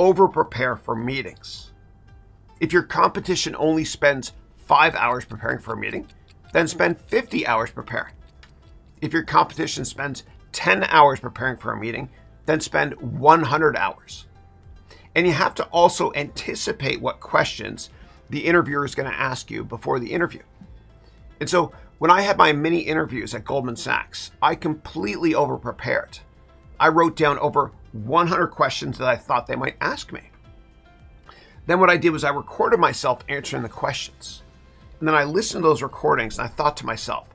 over-prepare for meetings. If your competition only spends 5 hours preparing for a meeting, then spend 50 hours preparing. If your competition spends 10 hours preparing for a meeting, then spend 100 hours. And you have to also anticipate what questions the interviewer is going to ask you before the interview. And so when I had my mini interviews at Goldman Sachs, I completely over-prepared. I wrote down over 100 questions that I thought they might ask me. Then what I did was I recorded myself answering the questions. And then I listened to those recordings and I thought to myself,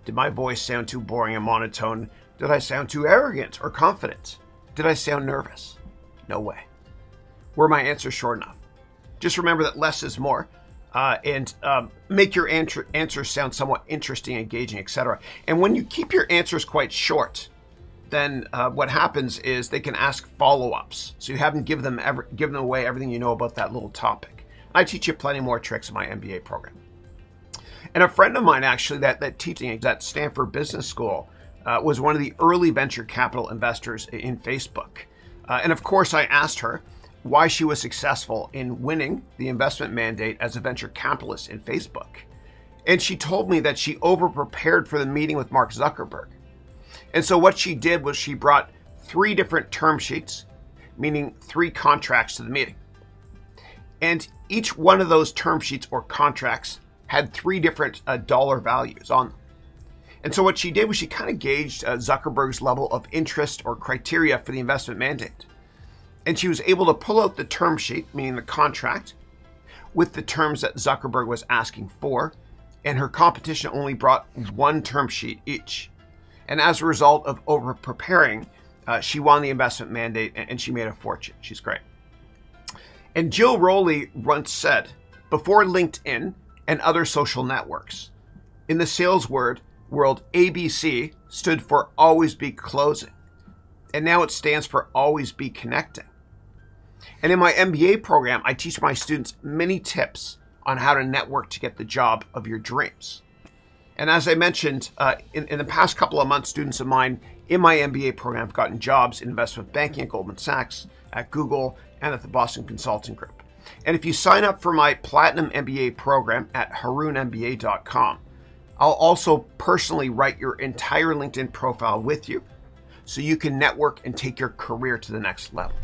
did my voice sound too boring and monotone? Did I sound too arrogant or confident? Did I sound nervous? No way. Were my answers short enough? Just remember that less is more, and make your answers sound somewhat interesting, engaging, etc. And when you keep your answers quite short, then what happens is they can ask follow-ups. So you haven't given them away everything you know about that little topic. I teach you plenty more tricks in my MBA program. And a friend of mine actually that teaching at Stanford Business School was one of the early venture capital investors in Facebook. And of course, I asked her why she was successful in winning the investment mandate as a venture capitalist in Facebook. And she told me that she over-prepared for the meeting with Mark Zuckerberg. And so what she did was she brought 3 different term sheets, meaning 3 contracts to the meeting. And each one of those term sheets or contracts had 3 different dollar values on them. And so what she did was she kind of gauged Zuckerberg's level of interest or criteria for the investment mandate. And she was able to pull out the term sheet, meaning the contract, with the terms that Zuckerberg was asking for, and her competition only brought 1 term sheet each. And as a result of over-preparing, she won the investment mandate and she made a fortune. She's great. And Jill Rowley once said, before LinkedIn and other social networks, in the sales world, ABC stood for always be closing. And now it stands for always be connecting. And in my MBA program, I teach my students many tips on how to network to get the job of your dreams. And as I mentioned, in the past couple of months, students of mine in my MBA program have gotten jobs in investment banking at Goldman Sachs, at Google, and at the Boston Consulting Group. And if you sign up for my Platinum MBA program at harounmba.com, I'll also personally write your entire LinkedIn profile with you so you can network and take your career to the next level.